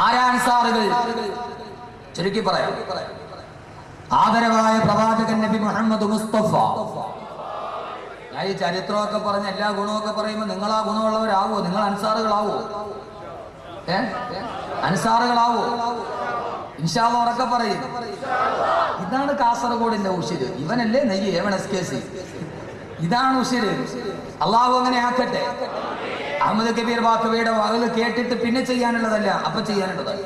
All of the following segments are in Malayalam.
ആരാ അൻസാറുകൾ? ചുരുക്കി പറയാം, ആദരവായ പ്രവാചകൻ നബി മുഹമ്മദ് മുസ്തഫ. ഞാൻ ഈ ചരിത്രമൊക്കെ പറഞ്ഞ എല്ലാ ഗുണമൊക്കെ പറയുമ്പോൾ നിങ്ങൾ ആ ഗുണമുള്ളവരാവോ? നിങ്ങൾ അൻസാറുകളാവോ? അൻസാറുകളാവോ? ഇൻഷാ അല്ലാഹ് ഉറക്കെ പറയും. ഇതാണ് കാസർഗോഡിന്റെ ഉശിര്. ഇവനല്ലേ നെയ്യ് SKC. ഇതാണ് ഉശിര്. അള്ളാഹു അങ്ങനെ ആക്കട്ടെ. അഹമ്മദ് കബീർ ബാക്കവിയുടെ വകല് കേട്ടിട്ട് പിന്നെ ചെയ്യാനുള്ളതല്ല, അപ്പൊ ചെയ്യാനുള്ളതാണ്.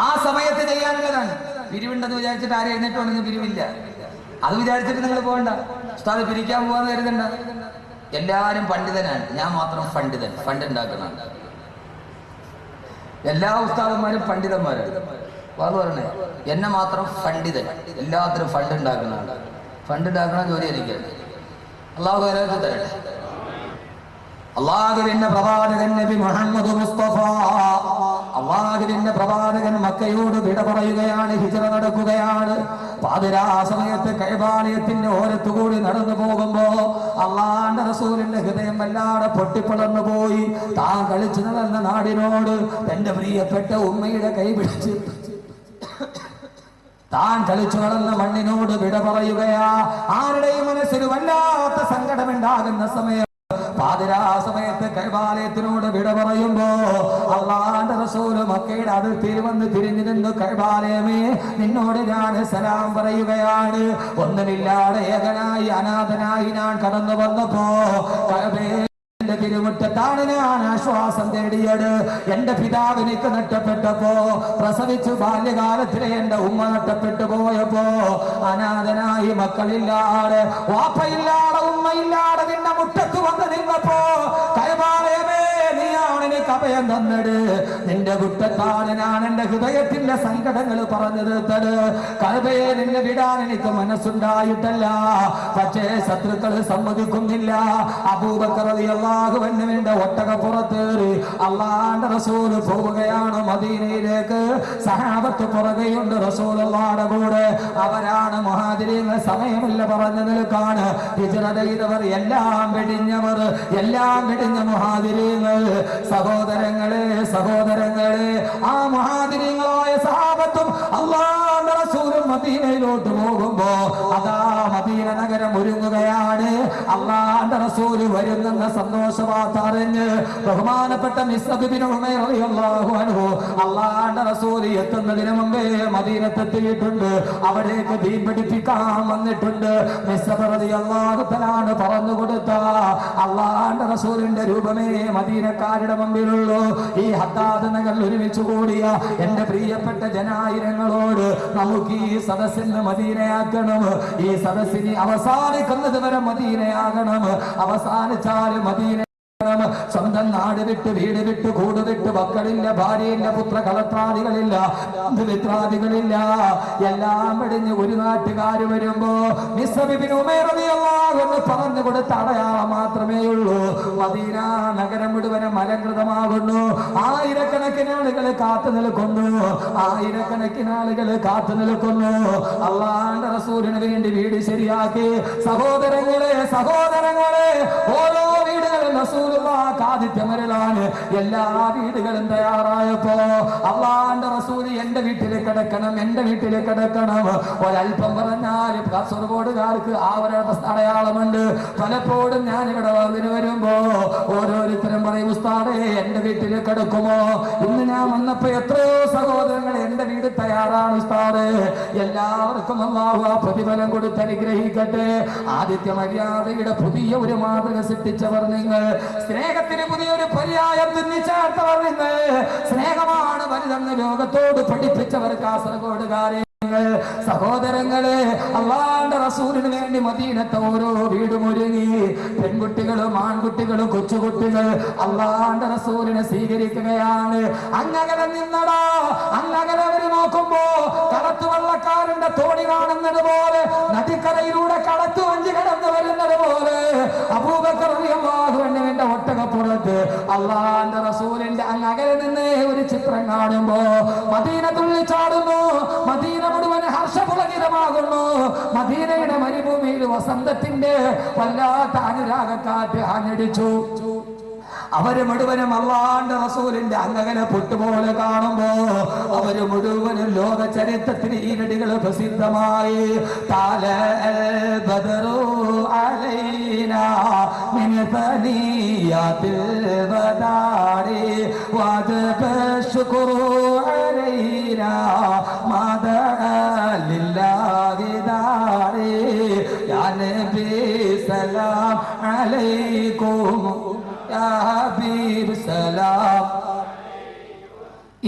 ആ സമയത്ത് ചെയ്യാനുള്ളതാണ്. പിരിവുണ്ടെന്ന് വിചാരിച്ചിട്ട് ആരും എഴുന്നേറ്റുണ്ടെങ്കിൽ പിരിവില്ല. അത് വിചാരിച്ചിട്ട് നിങ്ങൾ പോകണ്ട. ഉസ്താദ് പിരിക്കാൻ പോവാന്ന് കരുതണ്ട. എല്ലാവരും പണ്ഡിതനാണ്, ഞാൻ മാത്രം ഫണ്ടിതൻ. ഫണ്ട് ഉണ്ടാക്കണം. എല്ലാ ഉസ്താദന്മാരും പണ്ഡിതന്മാരാണ്. അത് പറഞ്ഞേ, എന്നെ മാത്രം ഫണ്ടിതൻ. എല്ലാത്തിനും ഫണ്ട് ഉണ്ടാക്കുന്നതാണ്. ഫണ്ട് ഉണ്ടാക്കണ ജോലി എനിക്കാണ്. അള്ളാഹു തരട്ടെ. അള്ളാഹുവിന്റെ പ്രവാചകൻ നബി മുഹമ്മദ് മുസ്തഫ, അള്ളാഹുവിന്റെ പ്രവാചകൻ മക്കയോട് വിട പറയുകയാണ്. ഹിജ്റ നടക്കുകയാണ്. പാതിരാ സമയത്ത് കഅബാലയത്തിന്റെ ഓരത്തുകൂടി നടന്നു പോകുമ്പോ അള്ളാഹുവിന്റെ റസൂലിന്റെ ഹൃദയം വല്ലാതെ പൊട്ടിപ്പിളർന്നു പോയി. താൻ കളിച്ചു നടന്ന നാടിനോട് തന്റെ പ്രിയപ്പെട്ട ഉമ്മയുടെ കൈ പിടിച്ച് താൻ കളിച്ചു വളർന്ന മണ്ണിനോട് വിട പറയുകയാ. ആരുടെയും മനസ്സിൽ വല്ലാത്ത സങ്കടമുണ്ടാകുന്ന സമയം പാതിരാ സമയത്ത് കഅബാലയത്തിനോട് വിട പറയുമ്പോ അള്ളാഹുവിന്റെ റസൂല് മക്കയുടെ അതിർത്തിയിൽ വന്ന് തിരിഞ്ഞു നിന്ന്, കഅബാലയമേ, നിന്നോട് ഞാൻ സലാം പറയുകയാണ്. ഒന്നുമില്ലാതെ ഏകനായി അനാഥനായി ഞാൻ കടന്നു വന്നപ്പോ എന്റെ തിരുമുറ്റത്താണ് ഞാൻ ആശ്വാസം തേടിയത്. എന്റെ പിതാവ് എനിക്ക് നഷ്ടപ്പെട്ടപ്പോ, പ്രസവിച്ചു ബാല്യകാലത്തിലെ എന്റെ ഉമ്മ നഷ്ടപ്പെട്ടു പോയപ്പോ, അനാഥനായി മക്കളില്ലാതെ വാപ്പയില്ലാതെ ഉമ്മയില്ലാതെ നിന്റെ മുറ്റത്ത് വന്ന് നിന്നപ്പോ, കഅബാലയമേ, നീയാണ് എനിക്ക് അഭയം തന്നത്. നിന്റെ മുറ്റത്താണ് ഞാൻ എന്റെ ഹൃദയത്തിന്റെ സങ്കടങ്ങൾ പറഞ്ഞു തീർത്തത്. കഅബയെ നിന്നെ വിടാൻ എനിക്ക് മനസ്സുണ്ടായിട്ടല്ല, പക്ഷേ ശത്രുക്കൾ സമ്മതിക്കുന്നില്ല. അബൂബക്കർ റളിയല്ലാഹു അൻഹുവിന്റെ ഒട്ടകപ്പുറത്തേറി അള്ളാഹുവിന്റെ റസൂൽ പോവുകയാണ് മദീനയിലേക്ക്. സഹാബത്ത് പുറകെയുണ്ട് റസൂലുള്ളാഹിയുടെ കൂടെ. അവരാണ് മുഹാജിരീങ്ങൾ. സമയമില്ല പറഞ്ഞു നിൽക്കാണ്. ഹിജ്റ ചെയ്തവർ, എല്ലാം വെടിഞ്ഞവർ, എല്ലാം വെടിഞ്ഞ മുഹാജിരീങ്ങൾ. സഹോദരങ്ങളെ, സഹോദരങ്ങളെ, ആ മുഹാജിരീങ്ങളായ സഹാബത്തും അള്ളാഹുവിന്റെ റസൂലും മദീനയിലോട്ട് പോകുമ്പോ അതാ മദീന നഗരം ഒരുങ്ങുകയാണ്. അള്ളാഹുവിന്റെ റസൂൽ വരുന്നെന്ന സന്തോഷവാർത്ത അറിഞ്ഞ് ബഹുമാനപ്പെട്ട മിസ്അബ് ഇബ്നു ഉമൈർ റളിയല്ലാഹു അൻഹു അള്ളാഹുവിന്റെ റസൂൽ എത്തുന്നതിന് മുമ്പേ മദീനത്തെത്തിയിട്ടുണ്ട്. അവിടേക്ക് ദീൻ പഠിപ്പിക്കാൻ വന്നിട്ടുണ്ട്. മിസ്അബ് റളിയല്ലാഹു തആല പറഞ്ഞു കൊടുത്ത അള്ളാഹുവിന്റെ റസൂലിന്റെ രൂപമേ മദീനക്കാരുടെ മുമ്പിലുള്ളൂ. ഈ ഹദ്ദാദ് നഗറിൽ ഒരുമിച്ച് കൂടിയ എന്റെ പ്രിയപ്പെട്ട ജനായിരങ്ങളോട് നമുക്ക് ഈ സദസ്സിന് മദീനയാക്കണം. ഈ സദസ്സിന് അവസാനിക്കുന്നത് വരെ മദീനയാകണം. അവസാനിച്ചാൽ മദീന. സ്വന്തം നാട് വിട്ട്, വീട് വിട്ട്, കൂട് വിട്ട്, മക്കളില്ല, ഭാര്യയില്ല, പുത്ര കളത്രാദികളില്ല, മിത്രാദികളില്ല, എല്ലാം വെടിഞ്ഞ് ഒരു നാട്ടുകാർ വരുമ്പോ മിസ്അബ് ഇബ്നു ഉമൈർ റളിയല്ലാഹു അൻഹു പറഞ്ഞു കൊടുത്ത അടയാളം മാത്രമേ ഉള്ളൂ. മദീന നഗരം മുഴുവനും അലങ്കൃതമാകുന്നു. ആയിരക്കണക്കിന് ആളുകൾ കാത്തു നിൽക്കുന്നു. ആയിരക്കണക്കിന് ആളുകൾ കാത്തു നിൽക്കുന്നു. അള്ളാഹുവിന്റെ റസൂലിന് വേണ്ടി വീട് ശരിയാക്കി. സഹോദരങ്ങളെ, സഹോദരങ്ങളെ, ഓരോ വീടുകളും റസൂൽ ആദിത്യമരലാണ്. എല്ലാ വീടുകളും തയ്യാറായപ്പോ അള്ളാഹുവിന്റെ റസൂൽ എന്റെ വീട്ടിൽ കിടക്കണം, എന്റെ വീട്ടിൽ കിടക്കണം. ഒരൽപ്പം പറഞ്ഞാൽ കാസർഗോഡുകാർക്ക് ആ ഒരു അടയാളമുണ്ട്. പലപ്പോഴും ഞാൻ ഇവിടെ വന്നിന് വരുമ്പോ ഓരോരുത്തരും പറയും, ഉസ്താദേ എന്റെ വീട്ടിൽ കിടക്കുമോ? ഇന്ന് ഞാൻ വന്നപ്പോ എത്രയോ സഹോദരങ്ങൾ എന്റെ വീട് തയ്യാറാണ് ഉസ്താദേ. എല്ലാവർക്കും അല്ലാഹു ആ പ്രതിഫലം കൊടുത്ത് അനുഗ്രഹിക്കട്ടെ. ആദിത്യ മര്യാദയുടെ പുതിയ ഒരു മാതൃക സൃഷ്ടിച്ചവർ നിങ്ങൾ. സ്നേഹത്തിന് പുതിയൊരു പര്യായം തിന്നിച്ചേർത്തവർ നിങ്ങൾ. സ്നേഹമാണ് വലുതെന്ന് ലോകത്തോട് പഠിപ്പിച്ചവർ കാസർഗോഡുകാരെ. സഹോദരങ്ങളെ, അള്ളാഹുവിന്റെ റസൂലിന് വേണ്ടി മദീനത്തെ ഓരോ വീടും ഒരുങ്ങി. പെൺകുട്ടികളും ആൺകുട്ടികളും കൊച്ചുകുട്ടികൾ അള്ളാഹുവിന്റെ റസൂലിനെ സ്വീകരിക്കുകയാണ്. അങ്ങനെ നിന്നടാ, അങ്ങനെ അവർ നോക്കുമ്പോ കടത്തുവള്ളക്കാരന്റെ തോണി കാണുന്നത് പോലെ, നദിക്കരയിലൂടെ കടത്തു വഞ്ചി കടന്നു വരുന്നത് പോലെ അബൂബക്കർ റളിയല്ലാഹു അൻഹുവിന്റെ ഒട്ടകപ്പുറത്ത് അള്ളാഹുവിന്റെ റസൂലിന്റെ അങ്ങനെ നിന്ന് ഒരു ചിത്രം കാണുമ്പോ മദീന തുള്ളിച്ചാടുന്നു. മദീന മുഴുവൻ ഹർഷപുളകിതമാകുന്നു. മദീനയുടെ മരുഭൂമിയിൽ വസന്തത്തിന്റെ വല്ലാത്ത അനുരാഗക്കാറ്റ് ആഞ്ഞടിച്ചു. അവര് മുഴുവനും അള്ളാന്റെ റസൂലിന്റെ അംഗകനെ പൊട്ടുപോലെ കാണുമ്പോ അവര് മുഴുവനും ലോക ചരിത്രത്തിന് ഈരടികൾ പ്രസിദ്ധമായി. താല ബദറു അലൈനാ മിൻ തനിയാതിൽ വദാരി വജബ ശുക്രു അലൈനാ മദാ ലില്ലാഹി ദാരി യാ നബി സലാം അലൈക്കും या हबीब सलाम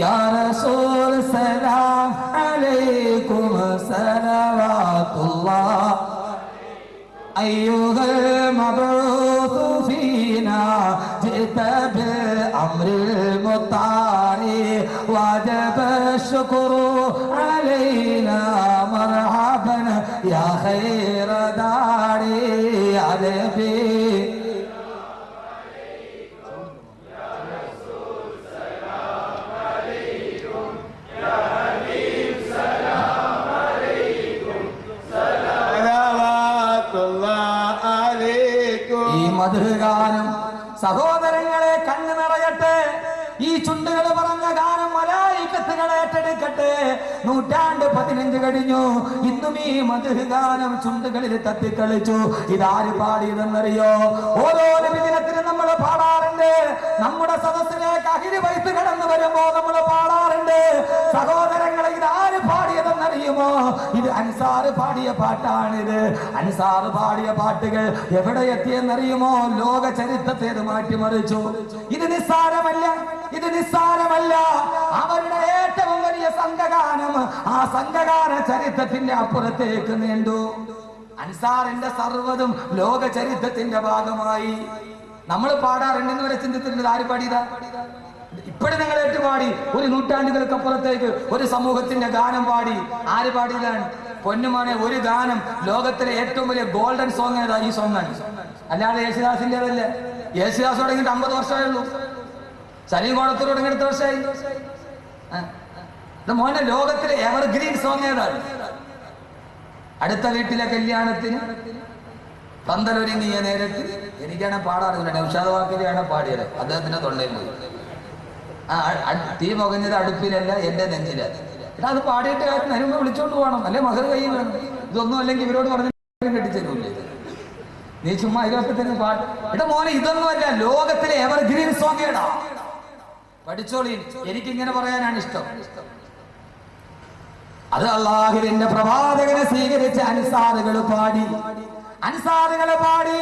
या रसूल सलाम अलैकुम सलवातुल्लाह अय्युहल मबऊस फीना जित बिल-अम्रिल मुतारी वजब शुक्र अलैना मरहबन या खैर दारी या नबी മധുരഗാനം. സഹോദരങ്ങളെ, കണ്ണു നിറയട്ടെ. ഈ ചുണ്ടുകൾ പറഞ്ഞ ഗാനം മലായികത്തുകൾ ഏറ്റെടുക്കട്ടെ. 115 കഴിഞ്ഞു. ഇന്നും ഈ മധുരഗാനം ചുണ്ടുകളിൽ തത്തിക്കളിച്ചു. ഇതാര് പാടിയതെന്നറിയോ? ഓരോ നബിദിനത്തിനും നമ്മൾ പാടാറുണ്ട്. നമ്മുടെ സദസ്സിലേക്ക് അഹിരി വൈത്ത് കടന്നു വരുമ്പോ നമ്മൾ പാടാറുണ്ട്. സഹോദരങ്ങളെ, ഇതാര് പാടിയതെന്നറിയുമോ? ഇത് അൻസാർ പാടിയ പാട്ടാണിത്. അൻസാർ പാടിയ പാട്ടുകൾ എവിടെ എത്തിയെന്നറിയുമോ? ലോക ചരിത്രത്തെ മാറ്റിമറിച്ചു. ഇത് നിസ്സാരമല്ല, ഇത് നിസ്സാരമല്ല. അവരുടെ ഏറ്റവും വലിയ സംഘഗാനം ആ സംഘഗാന ചരിത്രത്തിന്റെ അപ്പുറത്തേക്ക് നീണ്ടു. അൻസാറിന്റെ സർവ്വതും ലോക ചരിത്രത്തിന്റെ ഭാഗമായി. നമ്മൾ പാടാറുണ്ടെന്ന് വരെ ചിന്തിച്ചിട്ടുണ്ട്. ആര് പാടിയതാ? ഇപ്പോഴും നിങ്ങൾ ഏറ്റുപാടി. ഒരു നൂറ്റാണ്ടുകൾക്കപ്പുറത്തേക്ക് ഒരു സമൂഹത്തിന്റെ ഗാനം പാടി. ആര് പാടിയതാണ്? പൊന്നുമോനെ, ഒരു ഗാനം ലോകത്തിലെ ഏറ്റവും വലിയ ഗോൾഡൻ സോങ് ഏതാ? ഈ സോങ്ങാണ്. അല്ലാതെ യേശുദാസിന്റേതല്ലേ. യേശുദാസ് തുടങ്ങിയിട്ട് 50 വർഷമേ ഉള്ളൂ. സലീം കോടത്തൂർ തുടങ്ങിയിട്ട് എത്ര വർഷമായി? മോനെ, ലോകത്തിലെ എവർഗ്രീൻ സോങ് ഏതാണ്? അടുത്ത വീട്ടിലെ കല്യാണത്തിന് പന്തലൊരുങ്ങിയ നേരത്ത് എനിക്കാണ് പാടാറില്ല. നൗഷാദ് വാക്കലിയാണ് പാടിയത്. അദ്ദേഹത്തിന്റെ തൊണ്ടയിൽ പോയി. തീ പുകഞ്ഞത് അടുപ്പിലല്ല, എന്റെ നെഞ്ചിലല്ല. അത് പാടിയിട്ട് കാര്യം അതിന് വിളിച്ചോണ്ട് പോകണം, അല്ലെ മഹർ കൈ വേണം. ഇതൊന്നും അല്ലെങ്കിൽ ഇവരോട് പറഞ്ഞ് കെട്ടിച്ചേരൂല്ലേ? നീ ചുമ്മാ ഇതിലൊക്കെ തന്നെ പാട്ട്. എടാ മോനെ, ഇതൊന്നുമല്ല, ലോകത്തിലെ എവർഗ്രീൻ സോങ് ഏടാ. പഠിച്ചോളി. എനിക്കിങ്ങനെ പറയാനാണ് ഇഷ്ടം. അത് അല്ലാഹുവിന്റെ പ്രവാചകനെ സ്വീകരിച്ച അൻസാറുകൾ പാടി. അൻസാറുകൾ പാടി.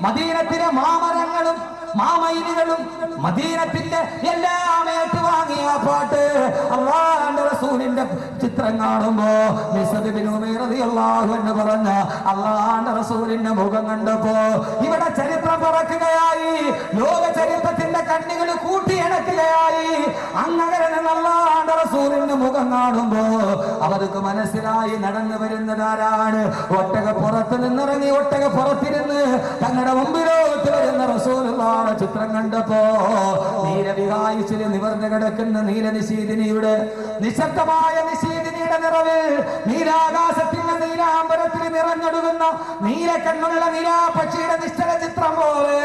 മദീനത്തിലെ മാമരങ്ങളും മാമയിലുകളും മദീനത്തിന്റെ എല്ലാം ഏറ്റുവാങ്ങിയ പാട്ട്. അല്ലാഹുവിന്റെ റസൂലിന്റെ ചിത്രം കാണുമ്പോ മിസ്അദ് ബിൻ ഉമൈർ റളിയല്ലാഹു അൻഹു പറഞ്ഞ അല്ലാഹുവിന്റെ റസൂലിന്റെ മുഖം കണ്ടപ്പോ ഇവിടെ ചരിത്രം പറക്കുകയായി. ലോക ചരിത്രത്തിന്റെ കണ്ണുകൾ കൂട്ടിയിണക്കുകയായി. അങ്ങനെ അല്ലാഹുവിന്റെ റസൂലിന്റെ മുഖം കാണുമ്പോ അവർക്ക് മനസ്സിലായി നടന്നു വരുന്നതാരാണ്. ഒട്ടകപ്പുറത്ത് നിന്നിറങ്ങി ഒട്ടകപ്പുറത്തിരുന്ന് തങ്ങളുടെ മുമ്പിലോട്ട് വരുന്ന റസൂലുള്ളാഹിന്റെ ചിത്രം കണ്ടപ്പോ നീലവികായുസില് നിവർന്നു കിടക്കുന്ന നീലനിശീതിനിയുടെ നിശബ്ദമായ നിശീതിനിയുടെ നിറവിൽ നീലാകാശത്തിന്റെ നീലാംബരത്തിൽ നിറഞ്ഞൊടുകുന്ന നീലക്കണ്ണുള്ള നീലാപക്ഷിയുടെ നിശ്ചല ചിത്രം പോലെ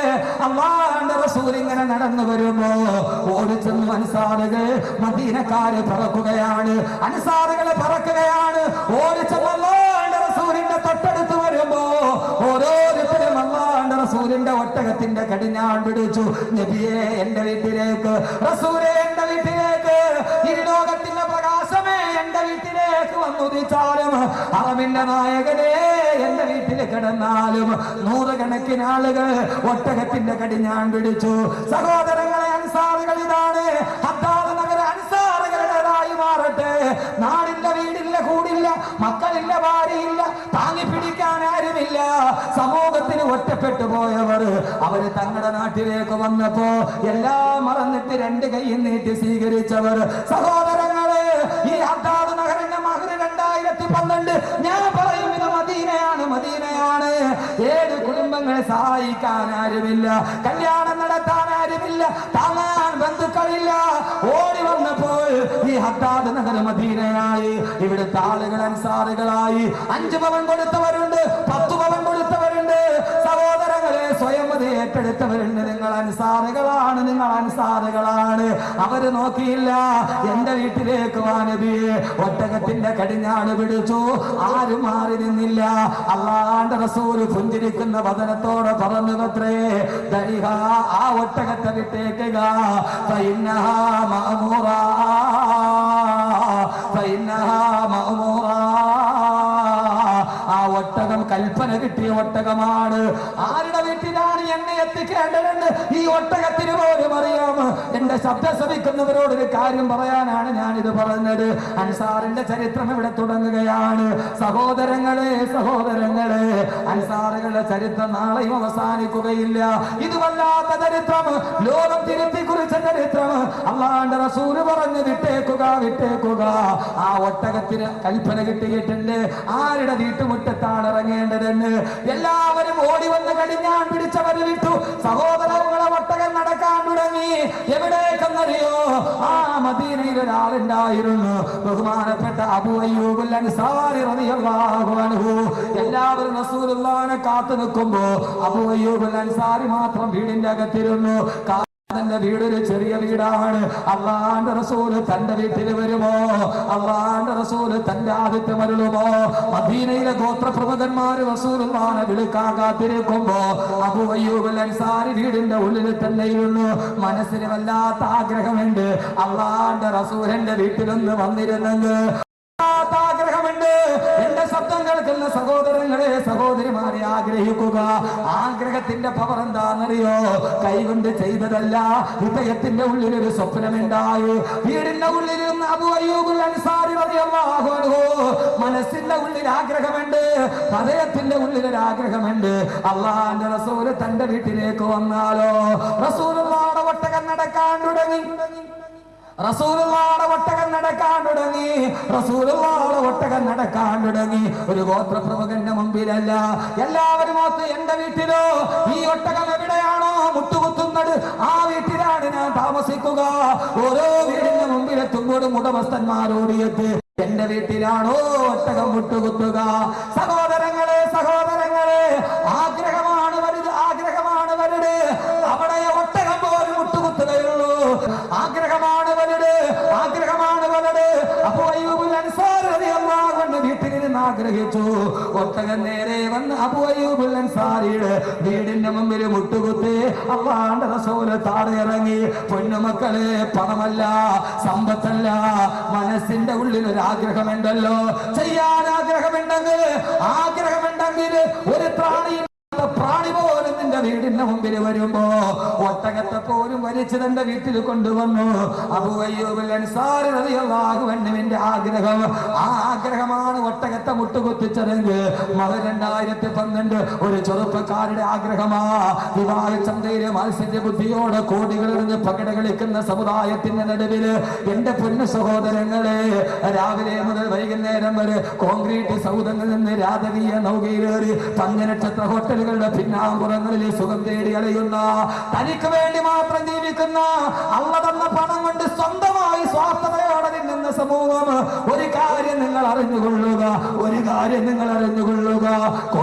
അല്ലാഹുവിന്റെ റസൂൽ ഇങ്ങനെ നടന്നു വരുമ്പോ ഓടിച്ചെന്ന് അൻസാറുകൾ മദീനക്കാര് പറക്കുകയാണ്. അൻസാറുകൾ പറക്കുകയാണ്. ഓടിച്ചെന്ന് അല്ലാഹുവിന്റെ റസൂലിന്റെ തൊട്ടടുത്ത് വരുമ്പോ ഓരോരുത്തരും അല്ലാഹുവിന്റെ റസൂലിന്റെ ഒട്ടകത്തിന്റെ കടിഞ്ഞാൺ പിടിച്ചു. നബിയെ, എന്റെ വീട്ടിലേക്ക്. റസൂലേ, എന്റെ വീട്ടിലേക്ക്. ഇരുലോകത്തിന്റെ പ്രകാശമേ, എന്റെ വീട്ടിലേക്ക് വന്നുദിച്ചാലും അറബിന്റെ നായകനെ എന്റെ വീട്ടിൽ കിടന്നാലും നൂറുകണക്കിന് ആളുകൾ ഒട്ടകത്തിന്റെ കടിഞ്ഞാൺ പിടിച്ചു. സഹോദരങ്ങളെ, അൻസാറുകൾ ഇതാണ്. ഹദ്ദാദ് നഗര അൻസാറുകളുടേതായി മാറട്ടെ. നാടില്ല, വീടില്ല, കൂടില്ല, മക്കളില്ല, ഭാര്യയില്ല, താങ്ങി പിടിക്കാൻ ആരുമില്ല. സമൂഹത്തിന് ഒറ്റപ്പെട്ടു പോയവർ അവര് തങ്ങളുടെ നാട്ടിലേക്ക് വന്നപ്പോ എല്ലാം മറന്നിട്ട് 2 കൈ നീട്ടി സ്വീകരിച്ചവർ. സഹോദരങ്ങളെ, ഈ ഹദ്ദാദ് നഗറിന്റെ മഹർ 2012. ഞാൻ പറയും, ഇത് മദീനയാണ്, മദീനയാണ്. 7 കുടുംബങ്ങളെ സഹായിക്കാൻ ആരുമില്ല, കല്യാണം നടത്താൻ ആരുമില്ല, താങ്ങാൻ ബന്ധുക്കളില്ല. ഓടി വന്നപ്പോൾ ഈ ഹദ്ദാദ് നഗർ മദീനയായി. ഇവിടുത്തെ ആളുകൾ അൻസാറുകളായി. 5 പവൻ കൊടുത്തവരുണ്ട്, 10 പവൻ കൊടുത്തവരുണ്ട്. സഹോദരങ്ങളെ, സ്വയം അത് ഏറ്റെടുത്തവരുണ്ട്. നിങ്ങൾ അൻസാറുകളാണ്, നിങ്ങൾ അൻസാറുകളാണ്. അവര് നോക്കിയില്ല എന്റെ വീട്ടിലേക്ക് വാ നബിയെ. ഒട്ടകത്തിന്റെ കടിഞ്ഞാണ് പിടിച്ചു, ആരും മാറി നിന്നില്ല. അള്ളാന്റെ റസൂല് പുഞ്ചിരിക്കുന്ന വദനത്തോടെ പറഞ്ഞു അത്രേ, ആ ഒട്ടകത്തെ വിട്ടേക്കുക. ഫഇന്നഹാ മഅമൂറാ, ഫഇന്നഹാ മഅമൂറാ. ആ ഒട്ടകം കൽപ്പന കിട്ടിയ ഒട്ടകമാണ്. ആരുടെ വീട്ടിലാണ് എന്നെ എത്തിക്കേണ്ടതെന്ന് ഈ ഒട്ടകത്തിന് പോലും അറിയാം. എന്റെ ശബ്ദം ശ്രമിക്കുന്നവരോട് ഒരു കാര്യം പറയാനാണ് ഞാനിത് പറഞ്ഞത്. അൻസാറിന്റെ ചരിത്രം ഇവിടെ തുടങ്ങുകയാണ്. സഹോദരങ്ങളെ, സഹോദരങ്ങളെ, അൻസാറുകളുടെ ചരിത്രം നാളെയും അവസാനിക്കുകയില്ല. ഇത് വല്ലാത്ത ചരിത്രം, ലോകം തിരുത്തി കുറിച്ച ചരിത്രം. അള്ളാന്റെ റസൂല് പറഞ്ഞു വിട്ടേക്കുക, വിട്ടേക്കുക. ആ ഒട്ടകത്തിന് കൽപ്പന കിട്ടിയിട്ടുണ്ട് ആരുടെ വീട്ടുമുറ്റത്താണ് ഇറങ്ങേണ്ടതെന്ന്. എല്ലാവരും ഓടി വന്ന് കടിഞ്ഞാൻ പിടിച്ചവര് വിട്ടു. സഹോദരങ്ങളെ ഒട്ടകം നടക്കാൻ തുടങ്ങി. എവിടേക്കെന്നറിയോ? ആ മദീനയിൽ ഒരാളുണ്ടായിരുന്നു, ബഹുമാനപ്പെട്ട അബൂ അയ്യൂബുൽ അൻസാരി റളിയല്ലാഹു അൻഹു. എല്ലാവരും റസൂലുള്ളാഹിനെ കാത്തു നിൽക്കുമ്പോ അബൂ അയ്യൂബുൽ അൻസാരി മാത്രം വീടിന്റെ അകത്തിരുന്നു. തന്റെ വീടൊരു ചെറിയ വീടാണ്. അള്ളാന്റെ റസൂല് തന്റെ വീട്ടിൽ വരുമോ? അള്ളാന്റെ റസൂല് തന്റെ ആദിത്യം അരുളുമോ? മദീനയിലെ ഗോത്രപ്രമുഖന്മാര് റസൂലുള്ളാഹിനെ വിളിക്കാൻ കാത്തിരിക്കുമ്പോ അബൂ അയ്യൂബുൽ അൻസാരി വീടിന്റെ ഉള്ളിൽ തന്നെ ഇരുന്നു. മനസ്സിന് വല്ലാത്ത ആഗ്രഹമുണ്ട്, അള്ളാന്റെ റസൂലിന്റെ വീട്ടിലൊന്ന് വന്നിരുന്നെങ്കിൽ. ആഗ്രഹമുണ്ട്. എന്റെ ശബ്ദം കേൾക്കുന്ന സഹോദരങ്ങളെ, സഹോദരിമാരെ, ആഗ്രഹിക്കുക. ആഗ്രഹത്തിന്റെ പവർ എന്താണെന്നറിയോ? കൈകൊണ്ട് ചെയ്തതല്ല, ഹൃദയത്തിന്റെ ഉള്ളിൽ ഒരു സ്വപ്നമുണ്ടായി. വീടിന്റെ ഉള്ളിൽ നിന്ന് അബൂ അയ്യൂബുൽ അൻസാരി റളിയല്ലാഹു അൻഹു മനസ്സിന്റെ ഉള്ളിൽ ആഗ്രഹമുണ്ട്, ഹൃദയത്തിന്റെ ഉള്ളിൽ ഒരു ആഗ്രഹമുണ്ട്. അള്ളാന്റെ റസൂല് തന്റെ വീട്ടിലേക്ക് വന്നാലോ? റസൂലുള്ളാഹിയുടെ ഒട്ടകം നടക്കാൻ തുടങ്ങി. റസൂലുള്ളാഹിയുടെ ഒട്ടകം നടക്കാൻ തുടങ്ങി. റസൂലുള്ളാഹിയുടെ ഒട്ടകം നടക്കാൻ തുടങ്ങി. ഒരു ഗോത്രപ്രമുഖന്റെ മുമ്പിലല്ല, എല്ലാവരും ഓർത്ത് എന്റെ വീട്ടിലോ ഈ ഒട്ടകം എവിടെയാണോ മുട്ടുകുത്തുന്നത് ആ വീട്ടിലാണ് ഞാൻ താമസിക്കുക. ഓരോ വീടിന്റെ മുമ്പിലെത്തുമ്പോഴും ഉടമസ്ഥന്മാരോട് എത്തി എന്റെ വീട്ടിലാണോ ഒട്ടകം മുട്ടുകുത്തുക. സഹോദരങ്ങളെ, സഹോദരങ്ങളെ, ആഗ്രഹമാണ് വലുത്, ആഗ്രഹമാണ് വലുത്. അവിടെ ഒട്ടകം പോലും മുട്ടുകുത്തുകയുള്ളൂ. ആഗ്രഹമാണ് വലുത്, ആഗ്രഹമാണ് വലുത്. അബൂ അയ്യൂബുൽ അൻസാരി റളിയല്ലാഹു അൻഹു വീട്ടിലിരുന്ന് ആഗ്രഹിച്ചു. ഒട്ടകം നേരെ വന്ന് അബൂ അയ്യൂബുൽ അൻസാരിയുടെ വീടിന്റെ മുമ്പിൽ മുട്ടുകുത്തി. അല്ലാഹുവിന്റെ റസൂല് താഴെ ഇറങ്ങി. പൊന്നുമക്കളെ, പണമല്ല, സമ്പത്തല്ല, മനസ്സിന്റെ ഉള്ളിൽ ഒരു ആഗ്രഹമുണ്ടല്ലോ. ചെയ്യാൻ ആഗ്രഹമുണ്ടെങ്കിൽ, ആഗ്രഹമുണ്ടെങ്കിൽ ഒരു പ്രാണി പോലും നിന്റെ വീടിന്റെ മുമ്പിൽ വരുമ്പോ ഒട്ടകത്തെ പോലും വലിച്ചു തന്റെ വീട്ടിൽ കൊണ്ടുവന്നു. അബൂ അയ്യൂബുൽ അൻസാരി റളിയല്ലാഹു അൻഹുവിന്റെ ആഗ്രഹം, ആ ആഗ്രഹമാണ് ഒട്ടകത്തെ മുട്ടുകുത്തിച്ചതെങ്കിൽ 2012 ഒരു ചെറുപ്പക്കാരുടെ ആഗ്രഹമാ. വിവാഹ ചന്തയിലെ മത്സര ബുദ്ധിയോടെ കോടികളെറിഞ്ഞ് പകട കളിക്കുന്ന സമുദായത്തിന്റെ നടുവില് എന്റെ പൊന്നു സഹോദരങ്ങളെ, രാവിലെ മുതൽ വൈകുന്നേരം വരെ കോൺക്രീറ്റ് സൗധങ്ങളിൽ നിന്ന് രാജകീയ നൗകയിലേറി 5 നക്ഷത്ര ഹോട്ടലുകളുടെ പിന്നാമ്പുറങ്ങളിൽ സുഖം തേടി അലയുന്ന, തനിക്ക് വേണ്ടി മാത്രം ജീവിക്കുന്ന, അള്ള തന്ന പണം കൊണ്ട് സ്വന്തമായി സ്വാർത്ഥതയോടെ നിന്ന സമൂഹം, ഒരു കാര്യം നിങ്ങൾ അറിഞ്ഞുകൊള്ളുക, ഒരു കാര്യം നിങ്ങൾ അറിഞ്ഞുകൊള്ളുക.